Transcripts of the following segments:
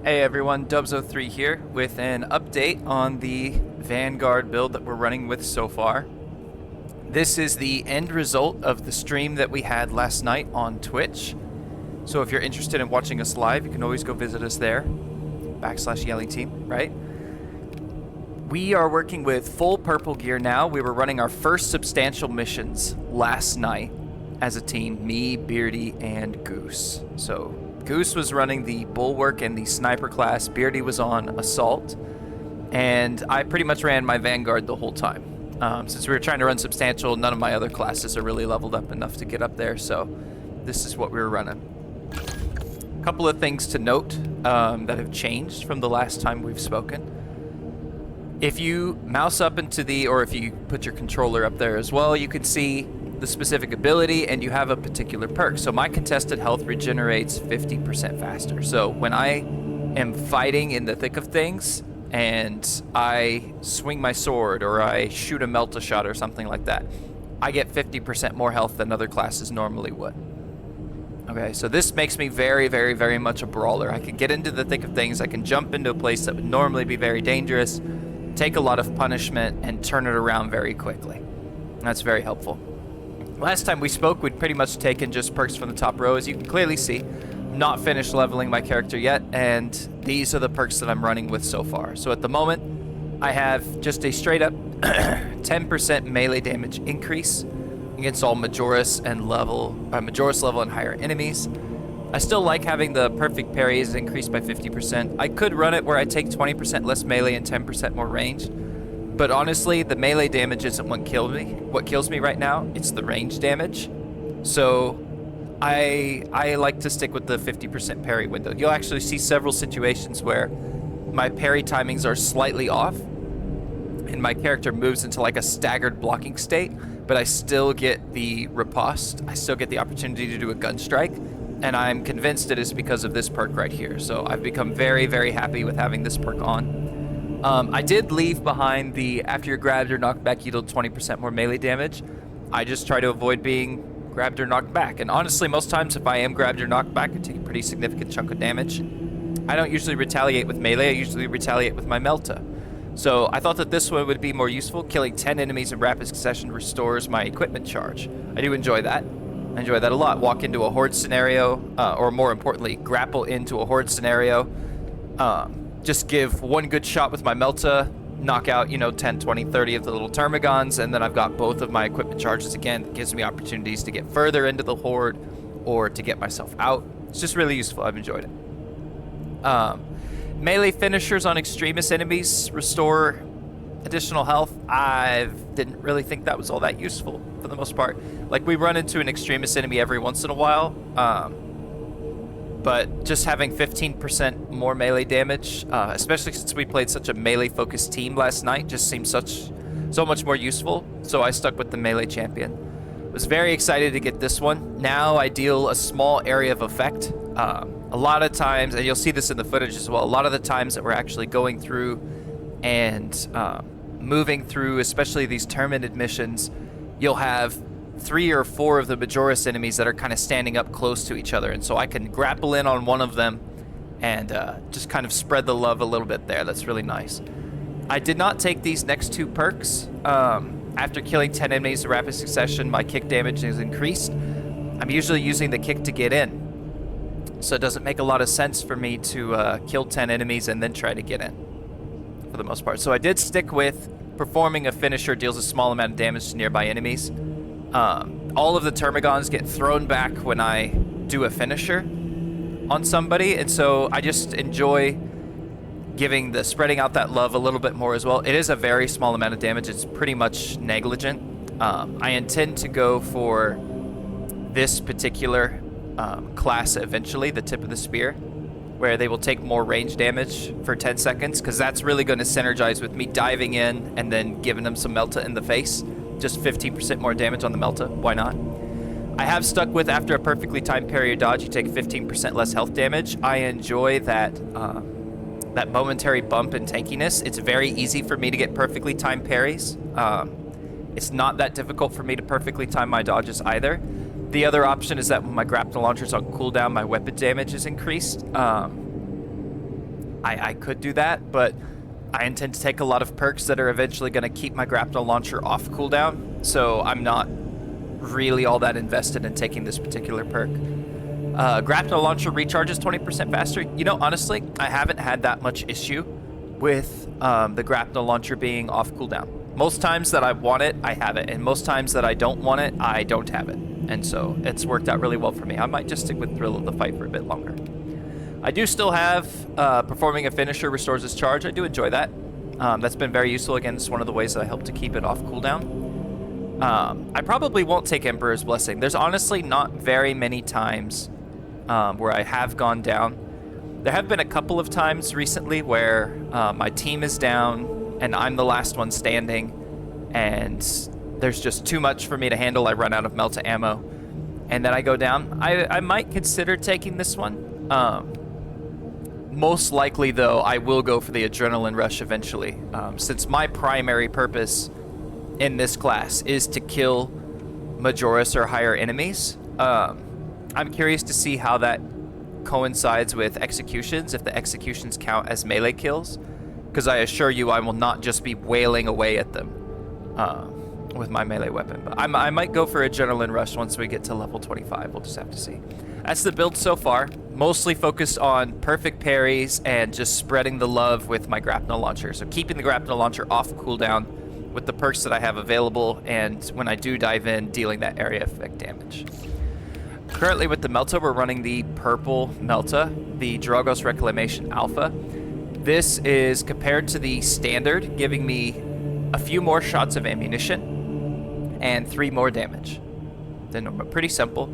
Hey everyone, Dubs03 here with an update on the Vanguard build that we're running with so far. This is the end result of the stream that we had last night on Twitch. So if you're interested in watching us live, you can always go visit us there, /YellingTeam, right? We are working with full purple gear now. We were running our first substantial missions last night as a team, me, Beardy, and Goose. So Goose was running the Bulwark and the Sniper class, Beardy was on Assault, and I pretty much ran my Vanguard the whole time. Since we were trying to run substantial, none of my other classes are really leveled up enough to get up there, so this is what we were running. A couple of things to note that have changed from the last time we've spoken. If you mouse up into the, or if you put your controller up there as well, you can see the specific ability and you have a particular perk. So my contested health regenerates 50% faster. So when I am fighting in the thick of things and I swing my sword or I shoot a melt-a-shot or something like that, I get 50% more health than other classes normally would. Okay, so this makes me very, very, very much a brawler. I can get into the thick of things, I can jump into a place that would normally be very dangerous, take a lot of punishment, and turn it around very quickly. That's very helpful. Last time we spoke, we'd pretty much taken just perks from the top row. As you can clearly see, I'm not finished leveling my character yet, and these are the perks that I'm running with so far. So at the moment, I have just a straight up 10% melee damage increase against all Majoris level and higher enemies. I still like having the perfect parries increased by 50%. I could run it where I take 20% less melee and 10% more range. But honestly, the melee damage isn't what kills me. What kills me right now, it's the range damage. So I like to stick with the 50% parry window. You'll actually see several situations where my parry timings are slightly off and my character moves into like a staggered blocking state, but I still get the riposte. I still get the opportunity to do a gun strike, and I'm convinced it is because of this perk right here. So I've become very, very happy with having this perk on. I did leave behind the after you're grabbed or knocked back, you deal 20% more melee damage. I just try to avoid being grabbed or knocked back. And honestly, most times if I am grabbed or knocked back, I take a pretty significant chunk of damage. I don't usually retaliate with melee, I usually retaliate with my Melta. So I thought that this one would be more useful. Killing 10 enemies in rapid succession restores my equipment charge. I do enjoy that. I enjoy that a lot. Walk into a horde scenario, or more importantly, grapple into a horde scenario. Just give one good shot with my Melta, knock out, 10, 20, 30 of the little Termagons, and then I've got both of my equipment charges again. That gives me opportunities to get further into the horde or to get myself out. It's just really useful. I've enjoyed it. Melee finishers on Extremis enemies restore additional health. I didn't really think that was all that useful for the most part. Like, we run into an Extremis enemy every once in a while, but just having 15% more melee damage, especially since we played such a melee-focused team last night, just seemed so much more useful. So I stuck with the melee champion. Was very excited to get this one. Now I deal a small area of effect. A lot of times, and you'll see this in the footage as well, a lot of the times that we're actually going through and moving through, especially these Tyranid missions, you'll have 3 or 4 of the Majoris enemies that are kind of standing up close to each other, and so I can grapple in on one of them and just kind of spread the love a little bit there. That's really nice. I did not take these next 2 perks. After killing 10 enemies in rapid succession, my kick damage is increased. I'm usually using the kick to get in, so it doesn't make a lot of sense for me to kill 10 enemies and then try to get in, for the most part. So I did stick with performing a finisher deals a small amount of damage to nearby enemies. All of the Termagons get thrown back when I do a finisher on somebody, and so I just enjoy spreading out that love a little bit more as well. It is a very small amount of damage. It's pretty much negligent. I intend to go for this particular class eventually, the tip of the spear, where they will take more range damage for 10 seconds, because that's really going to synergize with me diving in and then giving them some Melta in the face. Just 15% more damage on the Melta. Why not? I have stuck with after a perfectly timed parry or dodge, you take 15% less health damage. I enjoy that that momentary bump in tankiness. It's very easy for me to get perfectly timed parries. It's not that difficult for me to perfectly time my dodges either. The other option is that when my grapple launcher's on cooldown, my weapon damage is increased. I could do that, but I intend to take a lot of perks that are eventually going to keep my grapnel launcher off cooldown, so I'm not really all that invested in taking this particular perk. Grapnel launcher recharges 20% faster. You know, honestly, I haven't had that much issue with the grapnel launcher being off cooldown. Most times that I want it, I have it, and most times that I don't want it, I don't have it. And so it's worked out really well for me. I might just stick with Thrill of the Fight for a bit longer. I do still have performing a finisher restores its charge. I do enjoy that. That's been very useful. Again, it's one of the ways that I help to keep it off cooldown. I probably won't take Emperor's Blessing. There's honestly not very many times where I have gone down. There have been a couple of times recently where my team is down and I'm the last one standing, and there's just too much for me to handle. I run out of Melta ammo, and then I go down. I might consider taking this one. Most likely, though, I will go for the Adrenaline Rush eventually, since my primary purpose in this class is to kill Majoris or higher enemies. I'm curious to see how that coincides with executions, if the executions count as melee kills, because I assure you I will not just be wailing away at them with my melee weapon. But I might go for Adrenaline Rush once we get to level 25. We'll just have to see. That's the build so far. Mostly focused on perfect parries and just spreading the love with my grapnel launcher. So keeping the grapnel launcher off cooldown with the perks that I have available, and when I do dive in, dealing that area effect damage. Currently with the Melta, we're running the purple Melta, the Drogos Reclamation Alpha. This is compared to the standard, giving me a few more shots of ammunition and 3 more damage. Then pretty simple.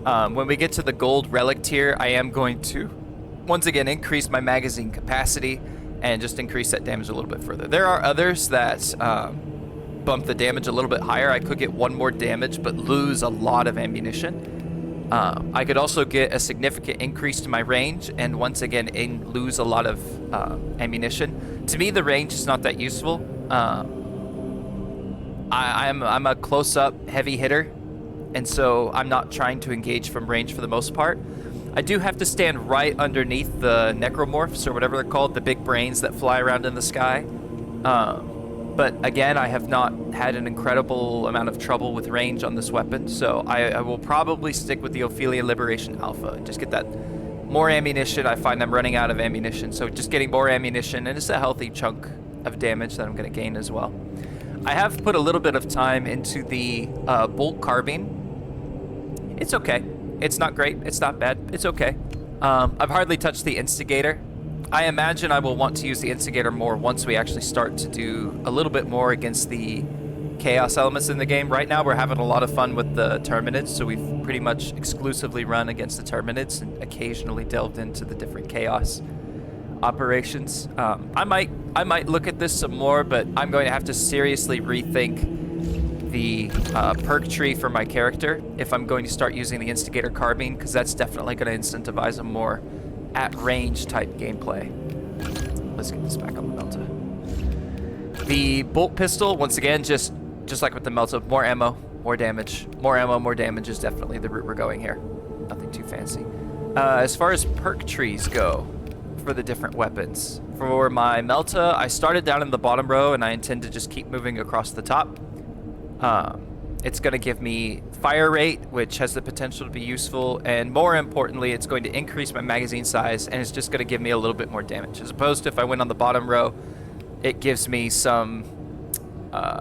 When we get to the gold relic tier, I am going to once again increase my magazine capacity and just increase that damage a little bit further. There are others that bump the damage a little bit higher. I could get 1 more damage but lose a lot of ammunition. I could also get a significant increase to my range and once again lose a lot of ammunition. To me, the range is not that useful. I'm a close-up heavy hitter, and so I'm not trying to engage from range for the most part. I do have to stand right underneath the necromorphs, or whatever they're called, the big brains that fly around in the sky. But again, I have not had an incredible amount of trouble with range on this weapon, so I will probably stick with the Ophelia Liberation Alpha and just get that more ammunition. I find I'm running out of ammunition, so just getting more ammunition, and it's a healthy chunk of damage that I'm going to gain as well. I have put a little bit of time into the bolt carbine. It's okay. It's not great. It's not bad. It's okay. I've hardly touched the Instigator. I imagine I will want to use the Instigator more once we actually start to do a little bit more against the chaos elements in the game. Right now we're having a lot of fun with the Tyranids, so we've pretty much exclusively run against the Tyranids and occasionally delved into the different chaos operations. I might look at this some more, but I'm going to have to seriously rethink the perk tree for my character if I'm going to start using the Instigator carbine, because that's definitely going to incentivize a more at-range type gameplay. Let's get this back on the Melta. The bolt pistol, once again, just like with the Melta, more ammo, more damage. More ammo, more damage is definitely the route we're going here. Nothing too fancy. As far as perk trees go for the different weapons, for my Melta, I started down in the bottom row and I intend to just keep moving across the top. It's going to give me fire rate, which has the potential to be useful, and more importantly, it's going to increase my magazine size, and it's just going to give me a little bit more damage. As opposed to if I went on the bottom row, it gives me some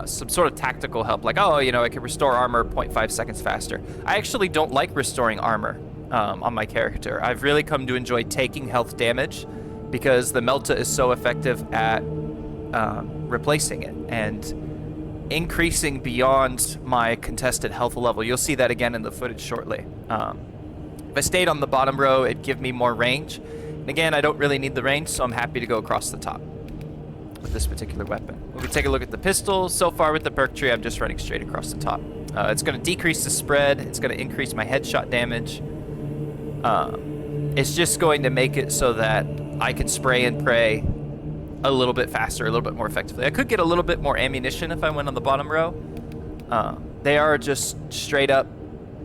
sort of tactical help, like, oh, you know, I can restore armor 0.5 seconds faster. I actually don't like restoring armor on my character. I've really come to enjoy taking health damage because the Melta is so effective at replacing it and increasing beyond my contested health level. You'll see that again in the footage shortly. If I stayed on the bottom row, it'd give me more range. And again, I don't really need the range, so I'm happy to go across the top with this particular weapon. When we take a look at the pistol, so far with the perk tree, I'm just running straight across the top. It's going to decrease the spread. It's going to increase my headshot damage. It's just going to make it so that I can spray and pray a little bit faster, a little bit more effectively. I could get a little bit more ammunition if I went on the bottom row. They are just straight up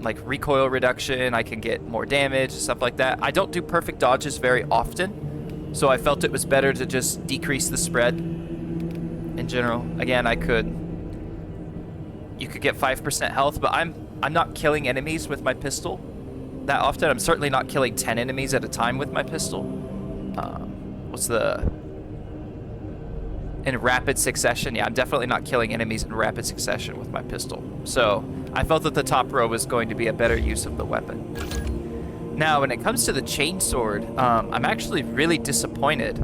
like recoil reduction. I can get more damage and stuff like that. I don't do perfect dodges very often. So I felt it was better to just decrease the spread in general. Again, you could get 5% health, but I'm not killing enemies with my pistol that often. I'm certainly not killing 10 enemies at a time with my pistol. In rapid succession? Yeah, I'm definitely not killing enemies in rapid succession with my pistol. So I felt that the top row was going to be a better use of the weapon. Now, when it comes to the chainsword, I'm actually really disappointed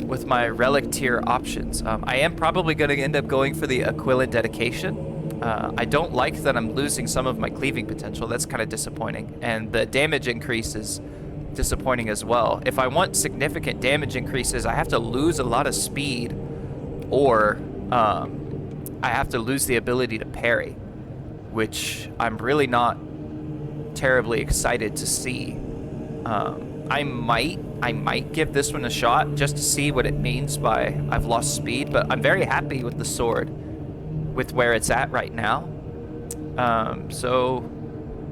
with my relic tier options. I am probably going to end up going for the Aquila dedication. I don't like that I'm losing some of my cleaving potential. That's kind of disappointing. And the damage increase is disappointing as well. If I want significant damage increases, I have to lose a lot of speed, or I have to lose the ability to parry, which I'm really not terribly excited to see. I might give this one a shot just to see what it means by I've lost speed, but I'm very happy with the sword with where it's at right now. So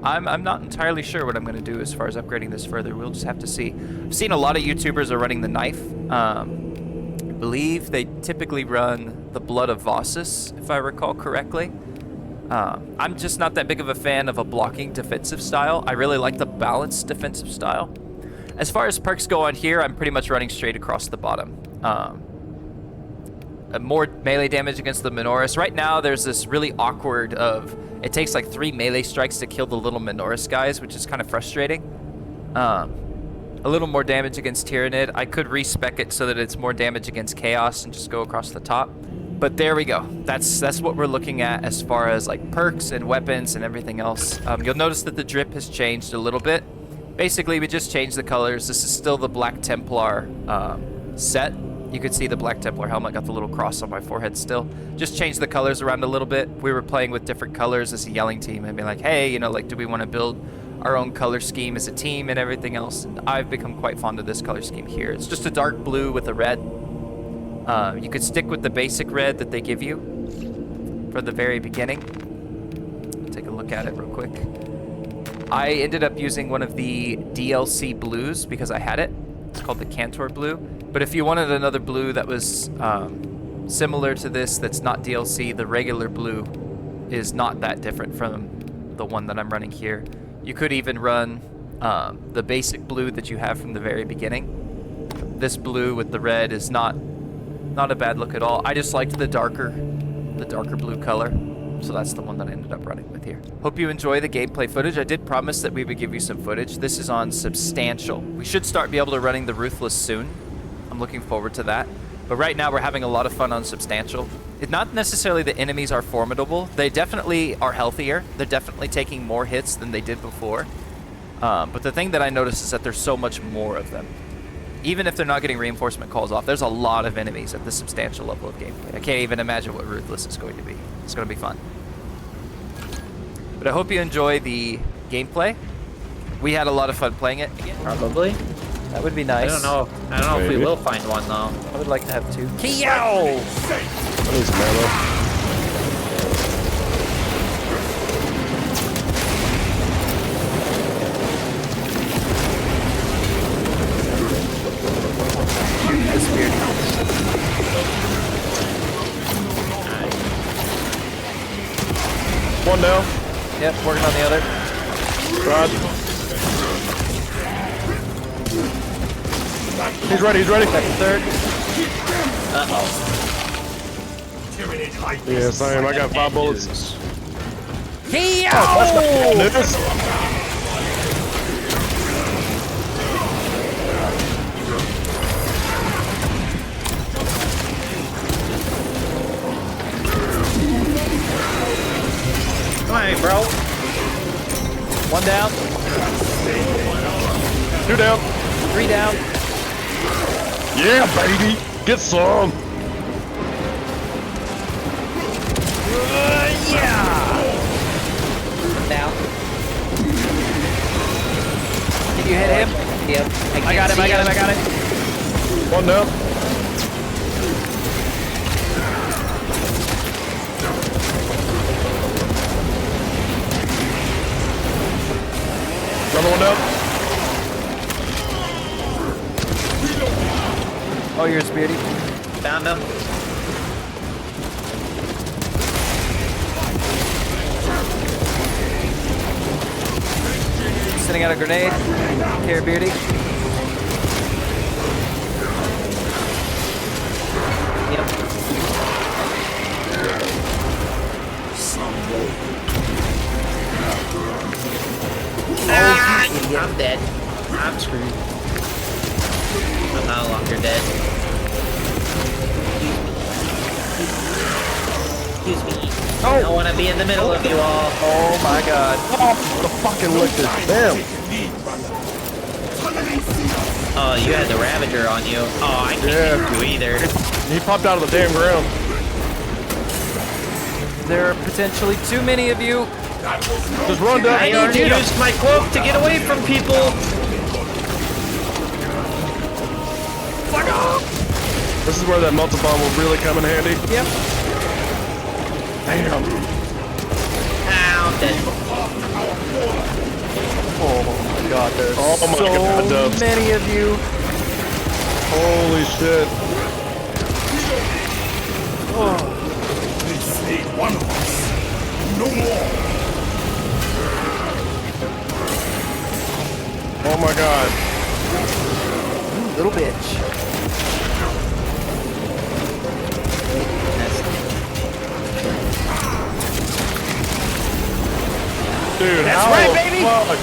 I'm not entirely sure what I'm going to do as far as upgrading this further. We'll just have to see. I've seen a lot of YouTubers are running the knife. I believe they typically run the Blood of Vosus, if I recall correctly. I'm just not that big of a fan of a blocking defensive style. I really like the balanced defensive style. As far as perks go on here, I'm pretty much running straight across the bottom. More melee damage against the Minoris. Right now, there's this really awkward of... It takes like 3 melee strikes to kill the little Minoris guys, which is kind of frustrating. A little more damage against Tyranid. I could respec it so that it's more damage against Chaos and just go across the top. But there we go. That's what we're looking at as far as like perks and weapons and everything else. You'll notice that the drip has changed a little bit. Basically, we just changed the colors. This is still the Black Templar set. You could see the Black Templar helmet, got the little cross on my forehead still. Just changed the colors around a little bit. We were playing with different colors as a yelling team and be like, hey, you know, like, do we want to build our own color scheme as a team and everything else? And I've become quite fond of this color scheme here. It's just a dark blue with a red. You could stick with the basic red that they give you for the very beginning. Take a look at it real quick. I ended up using one of the DLC blues because I had it. It's called the Cantor blue. But if you wanted another blue that was similar to this, that's not DLC, the regular blue is not that different from the one that I'm running here. You could even run the basic blue that you have from the very beginning. This blue with the red is not a bad look at all. I just liked the darker blue color. So that's the one that I ended up running with here. Hope you enjoy the gameplay footage. I did promise that we would give you some footage. This is on Substantial. We should start be able to running the Ruthless soon. I'm looking forward to that. But right now we're having a lot of fun on Substantial. It's not necessarily the enemies are formidable. They definitely are healthier. They're definitely taking more hits than they did before. But the thing that I noticed is that there's so much more of them. Even if they're not getting reinforcement calls off, there's a lot of enemies at the Substantial level of gameplay. I can't even imagine what Ruthless is going to be. It's going to be fun. But I hope you enjoy the gameplay. We had a lot of fun playing it. Probably. That would be nice. I don't know if we will find one though. I would like to have 2. Kiyow! That is ammo. One down. Yep, working on the other. Rod. He's ready, Second, third. Uh-oh. Yeah, same. I got 5 bullets. Kiyow! Come on, bro. 1 down. 2 down. 3 down. Yeah, baby. Get some. Yeah! Down. Can you hit him? Yep. I got him. 1 down. Another 1 down. All yours, Beardy. Found him. Sending out a grenade. Care, Beardy. Yep. Ah, I'm dead. I'm screwed. I'm no longer dead. Excuse me. I don't want to be in the middle of you all. Oh my god. Oh, the fucking licked it. Damn. Oh, you had the Ravager on you. Oh, I can't do either. He popped out of the damn ground. There are potentially too many of you. Just run down. I already used my cloak to get away from people. Fuck off! This is where that multi-bomb will really come in handy. Yep. Damn. Ow, I'm dead. Oh my god, there's Oh my so god, Dubs. many of you. Holy shit. They slayed one of us. No more. Oh my god. Little bitch. Dude, That's how right, the baby. fuck?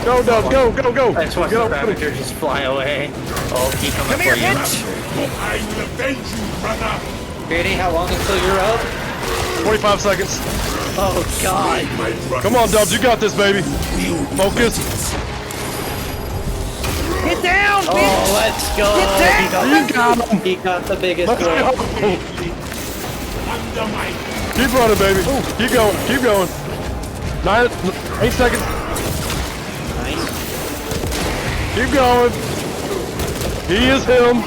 Go, Dubs, go, go, go. I just watched Get the up. Ravager just fly away. Oh, keep coming Come for here, you. bitch! I will avenge you, brother. Beardy, how long until you're up? 45 seconds. Oh, God. My brother. Come on, Dubs, you got this, baby. Focus. Get down, bitch! Oh, let's go. Get down! You got him. He got the biggest Let's one. go. Under my Keep running, baby. Keep going, keep going. 8 seconds. Nice. Keep going. He is him.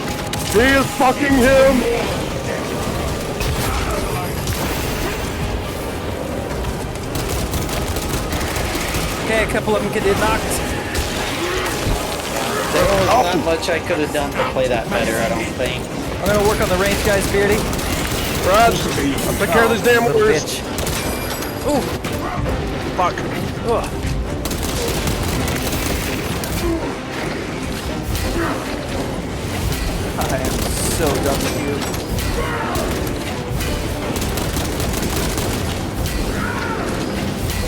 He is fucking him. Okay, a couple of them get knocked. There was not much I could have done to play that better, I don't think. I'm gonna work on the range, guys, Beardy. Raj, I'll take care of these damn Little warriors. bitch. Ooh. Fuck. Ugh. I am so done with you.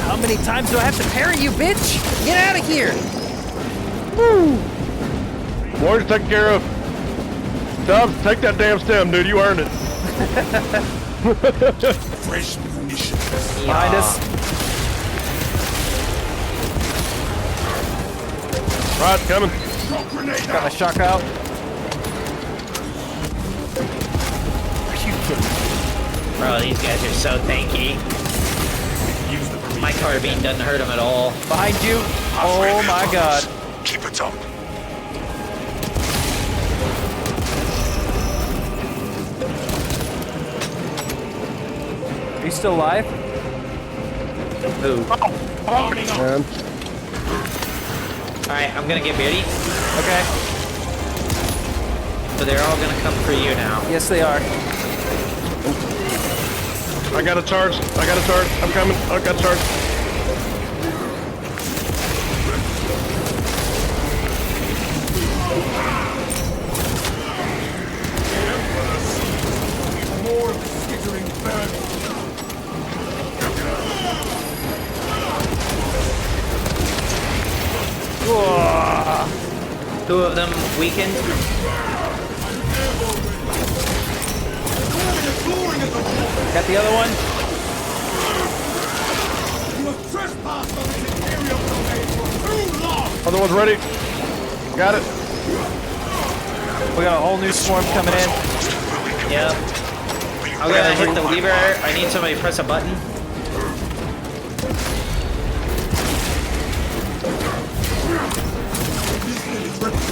How many times do I have to parry you, bitch? Get out of here! Warriors taken care of. Dubs, take that damn stem, dude. You earned it. fresh munitions. Behind us. Right, coming. Shock grenade Got my out. shock out. Are you kidding? Bro, these guys are so tanky. Use the breeze. My carbine doesn't hurt them at all. Behind you. Oh my god. Keep it up. Are you still alive? Ooh. Arming up. Man. Alright, I'm gonna get Beardy. Okay. So they're all gonna come for you now. Yes, they are. I got a charge. I got a charge. I'm coming. I got a charge. More of the skittering birds. Two of them weakened. Got the other one. You have trespassed on this Imperial domain for too long. Other one's ready. Got it. We got a whole new swarm coming in. Yep. I'm gonna hit the lever. I need somebody to press a button.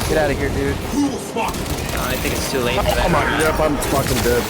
Get out of here, dude. Cruel spot. I think it's too late for Oh that. my, yep, I'm fucking dead.